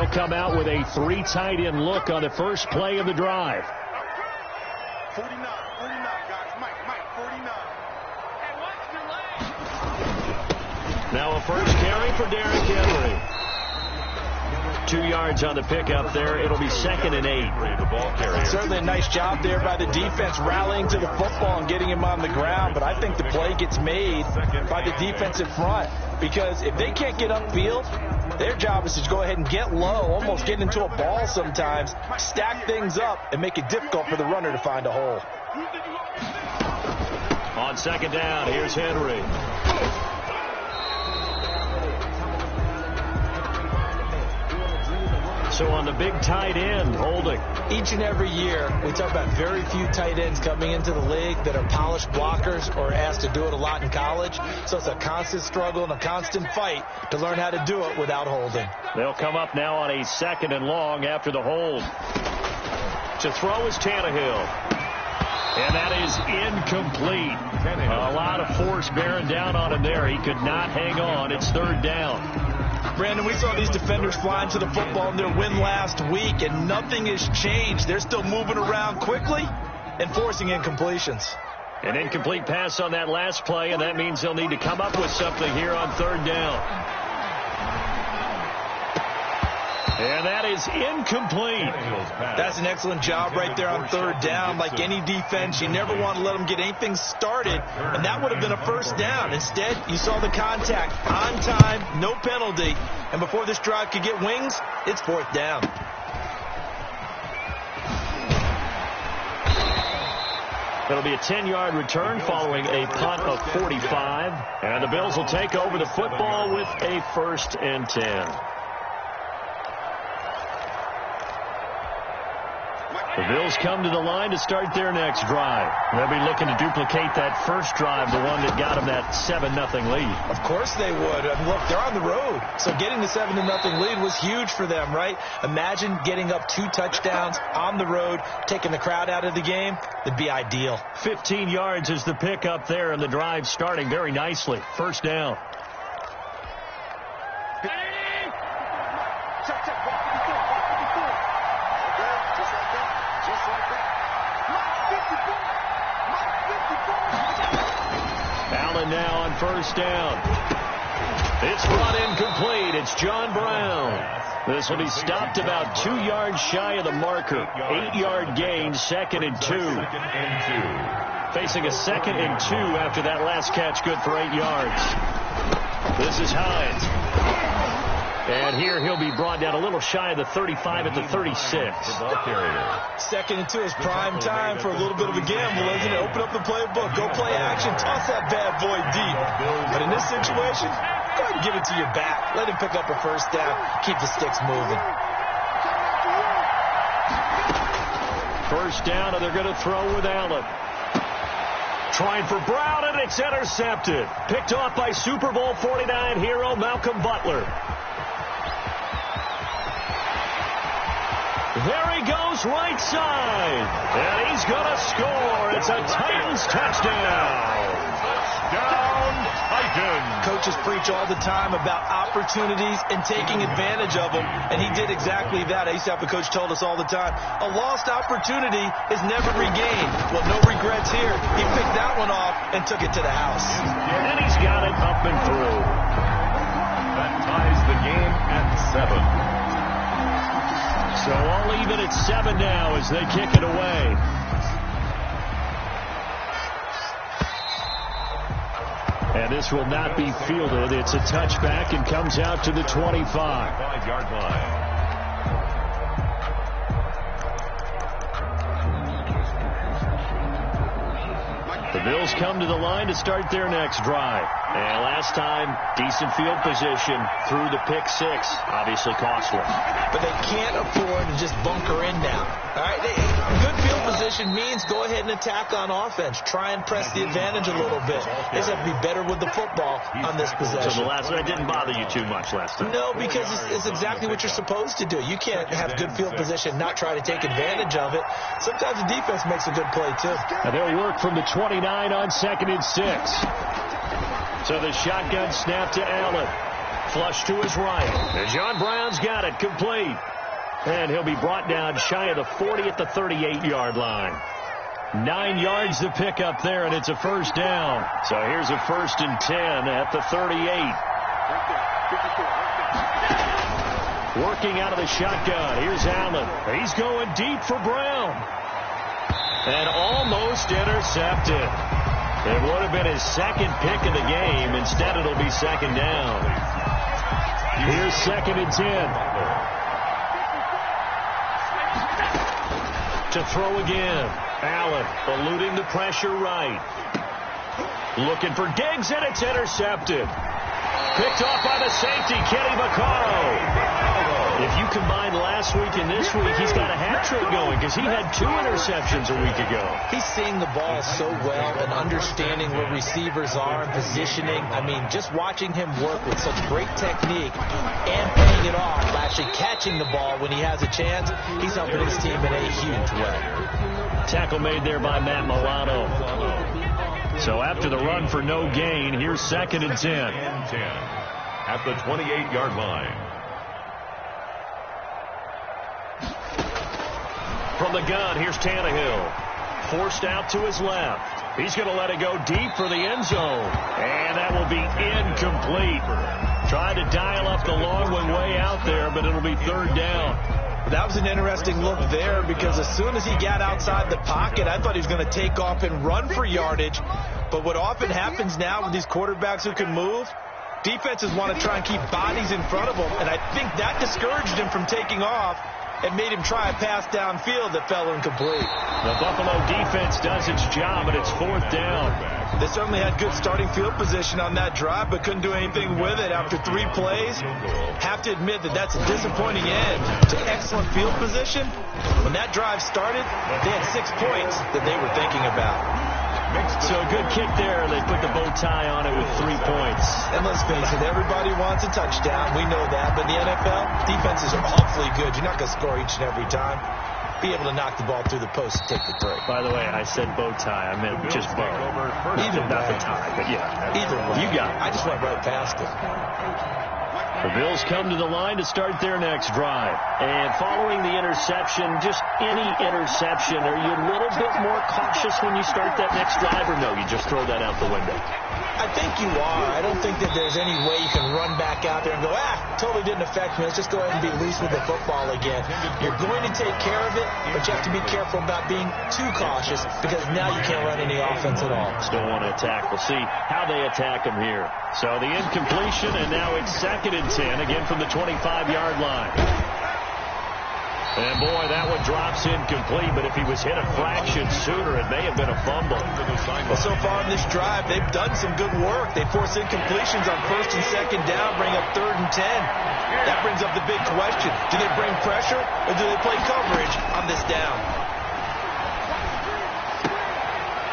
they'll come out with a 3 tight end look on the first play of the drive. 49, guys. Mike, 49. Now a first carry for Derrick Henry. 2 yards on the pickup there. It'll be 2nd and 8. The ball carrier. Certainly a nice job there by the defense rallying to the football and getting him on the ground. But I think the play gets made by the defensive front. Because if they can't get upfield, their job is to go ahead and get low, almost get into a ball sometimes, stack things up, and make it difficult for the runner to find a hole. On 2nd down, here's Henry. So on the big tight end, holding. Each and every year, we talk about very few tight ends coming into the league that are polished blockers or asked to do it a lot in college. So it's a constant struggle and a constant fight to learn how to do it without holding. They'll come up now on a 2nd and long after the hold. To throw is Tannehill. And that is incomplete. A lot of force bearing down on him there. He could not hang on. It's 3rd down. Brandon, we saw these defenders flying to the football in their win last week, and nothing has changed. They're still moving around quickly and forcing incompletions. An incomplete pass on that last play, and that means they'll need to come up with something here on 3rd down. And that is incomplete. That's an excellent job right there on 3rd down. Like any defense, you never want to let them get anything started, and that would have been a 1st down. Instead, you saw the contact on time, no penalty, and before this drive could get wings, it's 4th down. It'll be a 10-yard return following a punt of 45, and the Bills will take over the football with a 1st and 10. The Bills come to the line to start their next drive. They'll be looking to duplicate that first drive, the one that got them that 7-0 lead. Of course they would. Look, they're on the road, so getting the 7-0 lead was huge for them, right? Imagine getting up 2 touchdowns on the road, taking the crowd out of the game. It'd be ideal. 15 yards is the pickup there, and the drive starting very nicely. 1st down. Allen now on 1st down. It's brought incomplete. It's John Brown. This will be stopped about 2 yards shy of the marker. 8-yard gain, 2nd and 2. Facing a 2nd and 2 after that last catch, good for 8 yards. This is Hines. And here he'll be brought down a little shy of the 35 at the 36. 2nd and 2 is prime time for a little bit of a gamble, isn't it? Open up the playbook, go play action, toss that bad boy deep. But in this situation, go ahead and give it to your back. Let him pick up a 1st down, keep the sticks moving. 1st down, and they're going to throw with Allen. Trying for Brown, and it's intercepted. Picked off by Super Bowl 49 hero Malcolm Butler. There he goes, right side. And he's going to score. It's a Titans touchdown. Touchdown, Titans. Coaches preach all the time about opportunities and taking advantage of them, and he did exactly that. I used to have a coach told us all the time, a lost opportunity is never regained. Well, no regrets here. He picked that one off and took it to the house. And he's got it up and through. That ties the game at 7. So all even at 7 now as they kick it away. And this will not be fielded. It's a touchback and comes out to the 25. 5-yard line. The Bills come to the line to start their next drive. And last time, decent field position through the pick 6. Obviously costly. But they can't afford to just bunker in now. All right, good field position means go ahead and attack on offense. Try and press the advantage a little bit. They just have to be better with the football on this possession. So the last one didn't bother you too much last time. No, because it's exactly what you're supposed to do. You can't have good field position, not try to take advantage of it. Sometimes the defense makes a good play, too. And they'll work from the 29 on 2nd and 6. So the shotgun snap to Allen. Flush to his right. And John Brown's got it complete. And he'll be brought down shy of the 40 at the 38-yard line. 9 yards to pick up there, and it's a first down. So here's a 1st and 10 at the 38. Working out of the shotgun. Here's Allen. He's going deep for Brown. And almost intercepted. It would have been his 2nd pick of the game. Instead, it'll be 2nd down. Here's 2nd and 10. To throw again. Allen eluding the pressure right. Looking for Diggs, and it's intercepted. Picked off by the safety, Kenny Vaccaro. If you combine last week and this week, he's got a hat trick going because he had 2 interceptions a week ago. He's seeing the ball so well and understanding where receivers are and positioning. I mean, just watching him work with such great technique and paying it off, actually catching the ball when he has a chance, he's helping his team in a huge way. Tackle made there by Matt Milano. So after the run for no gain, here's 2nd and 10. At the 28-yard line. From the gun, here's Tannehill. Forced out to his left. He's going to let it go deep for the end zone. And that will be incomplete. Tried to dial up the long one way out there, but it'll be 3rd down. That was an interesting look there because as soon as he got outside the pocket, I thought he was going to take off and run for yardage. But what often happens now with these quarterbacks who can move, defenses want to try and keep bodies in front of them. And I think that discouraged him from taking off and made him try a pass downfield that fell incomplete. The Buffalo defense does its job, and it's 4th down. They certainly had good starting field position on that drive, but couldn't do anything with it after 3 plays. Have to admit that that's a disappointing end to excellent field position. When that drive started, they had 6 points that they were thinking about. So a good kick there. They put the bow tie on it with 3 points. And let's face it, everybody wants a touchdown. We know that. But in the NFL, defenses are awfully good. You're not going to score each and every time. Be able to knock the ball through the post and take the three. By the way, I said bow tie. I meant just bow. Either not the tie, but yeah. Either way. You got it. I just went right past it. The Bills come to the line to start their next drive. And following the interception, just any interception, are you a little bit more cautious when you start that next drive, or no, you just throw that out the window? I think you are. I don't think that there's any way you can run back out there and go, totally didn't affect me. Let's just go ahead and be loose with the football again. You're going to take care of it, but you have to be careful about being too cautious because now you can't run any offense at all. Still want to attack. We'll see how they attack him here. So the incompletion, and now it's 2nd and 10, again from the 25-yard line. And, boy, that one drops incomplete, but if he was hit a fraction sooner, it may have been a fumble. Well, so far in this drive, they've done some good work. They force incompletions on 1st and 2nd down, bring up 3rd and 10. That brings up the big question. Do they bring pressure, or do they play coverage on this down?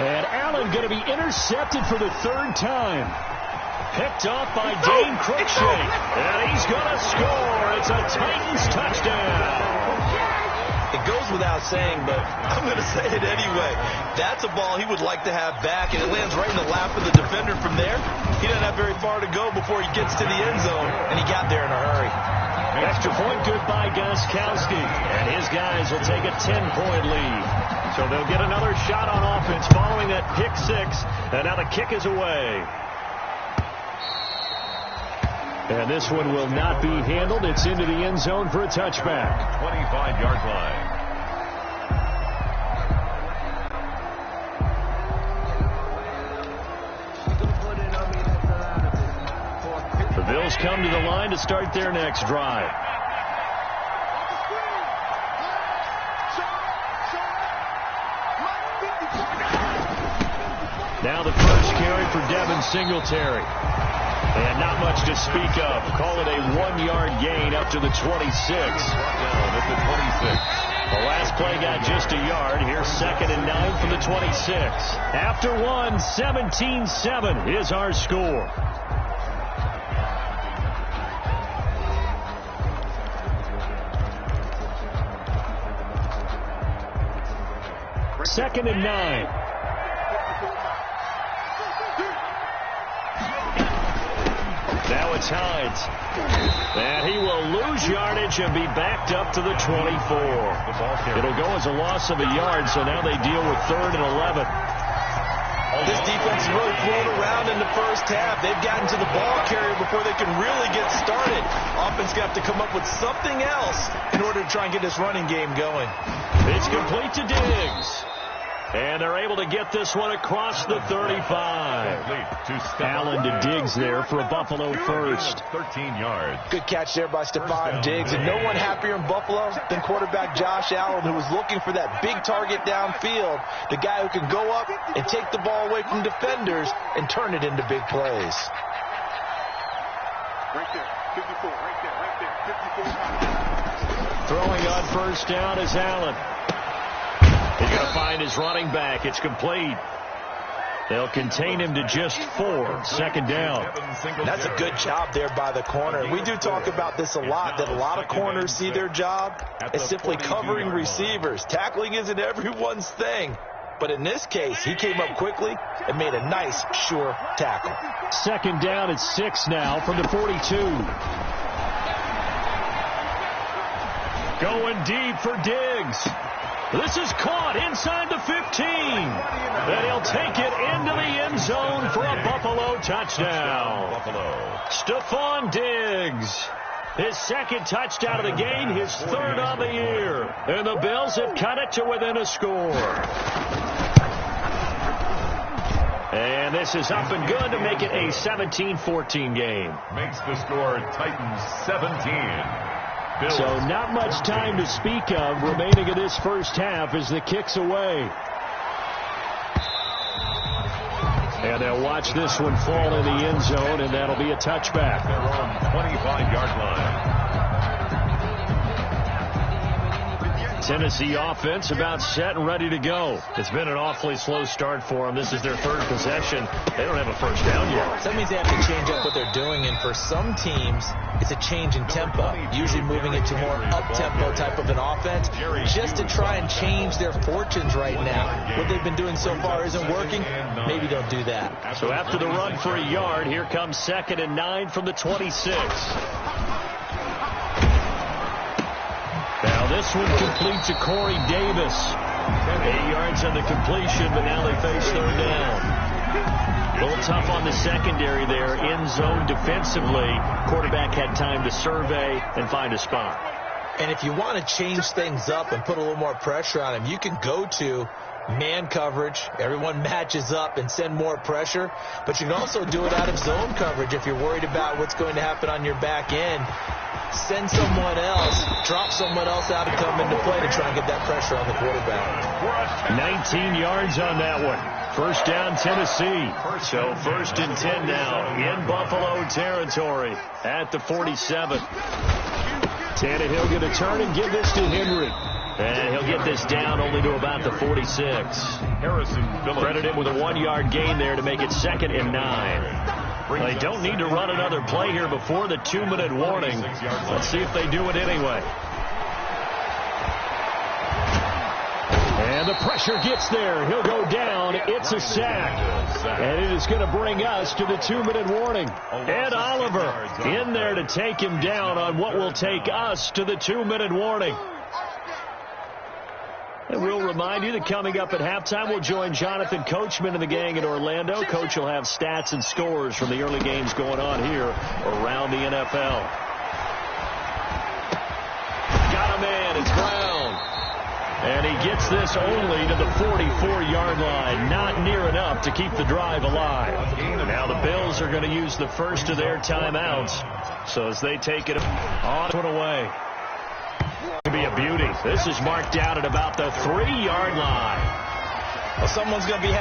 And Allen going to be intercepted for the 3rd time. Picked off by Dane Cruikshank. And he's going to score. It's a Titans touchdown. It goes without saying, but I'm going to say it anyway. That's a ball he would like to have back, and it lands right in the lap of the defender from there. He doesn't have very far to go before he gets to the end zone, and he got there in a hurry. Extra point good by Gostkowski, and his guys will take a 10-point lead. So they'll get another shot on offense following that pick 6, and now the kick is away. And this one will not be handled. It's into the end zone for a touchback. 25-yard line. The Bills come to the line to start their next drive. Now the first carry for Devin Singletary. And not much to speak of. Call it a 1-yard gain up to the 26. Down at the 26. The last play got just a yard. Here's 2nd and 9 from the 26. After 1, 17-7 is our score. Second and 9. Now it's Hines. And he will lose yardage and be backed up to the 24. It'll go as a loss of a yard, so now they deal with 3rd and 11. This defense is really flown around in the first half. They've gotten to the ball carrier before they can really get started. Offense got to come up with something else in order to try and get this running game going. It's complete to Diggs. And they're able to get this one across the 35. Allen to Diggs there for a Buffalo first. 13 yards. Good catch there by Stephon Diggs. And no one happier in Buffalo than quarterback Josh Allen, who was looking for that big target downfield. The guy who can go up and take the ball away from defenders and turn it into big plays. Right there, 54, right there, 54. Throwing on first down is Allen. He's going to find his running back. It's complete. They'll contain him to just 4. 2nd down. That's a good job there by the corner. We do talk about this a lot, that a lot of corners see their job as simply covering receivers. Tackling isn't everyone's thing. But in this case, he came up quickly and made a nice, sure tackle. 2nd down at 6 now from the 42. Going deep for Diggs. This is caught inside the 15. And he'll take it into the end zone for a Buffalo touchdown. Stephon Diggs. His 2nd touchdown of the game, his 3rd on the year. And the Bills have cut it to within a score. And this is up and good to make it a 17-14 game. Makes the score Titans 17. So not much time to speak of remaining in this first half as the kick's away. And they'll watch this one fall in the end zone, and that'll be a touchback. They're on 25-yard line. Tennessee offense about set and ready to go. It's been an awfully slow start for them. This is their 3rd possession. They don't have a first down yet. So that means they have to change up what they're doing, and for some teams, it's a change in tempo, usually moving into more up-tempo type of an offense, just to try and change their fortunes right now. What they've been doing so far isn't working. Maybe they'll do that. So after the run for a yard, here comes 2nd and 9 from the 26. Now this one complete to Corey Davis. 8 yards on the completion, but now they face 3rd down. A little tough on the secondary there. End zone defensively. Quarterback had time to survey and find a spot. And if you want to change things up and put a little more pressure on him, you can go to man coverage. Everyone matches up and send more pressure. But you can also do it out of zone coverage if you're worried about what's going to happen on your back end. Send someone else, drop someone else out and come into play to try and get that pressure on the quarterback. 19 yards on that one. First down, Tennessee. So 1st and 10 now in Buffalo territory at the 47. Tannehill going to turn and give this to Henry. And he'll get this down only to about the 46. Credit him with a 1-yard gain there to make it 2nd and 9. They don't need to run another play here before the 2-minute warning. Let's see if they do it anyway. And the pressure gets there. He'll go down. It's a sack. And it is going to bring us to the 2-minute warning. Ed Oliver in there to take him down on what will take us to the 2-minute warning. And we'll remind you that coming up at halftime, we'll join Jonathan Coachman and the gang in Orlando. Coach will have stats and scores from the early games going on here around the NFL. Got a man. It's Brown. And he gets this only to the 44-yard line. Not near enough to keep the drive alive. Now the Bills are going to use the first of their timeouts. So as they take it on and away. To be a beauty. This is marked out at about the 3-yard line. Well, someone's going to be happy.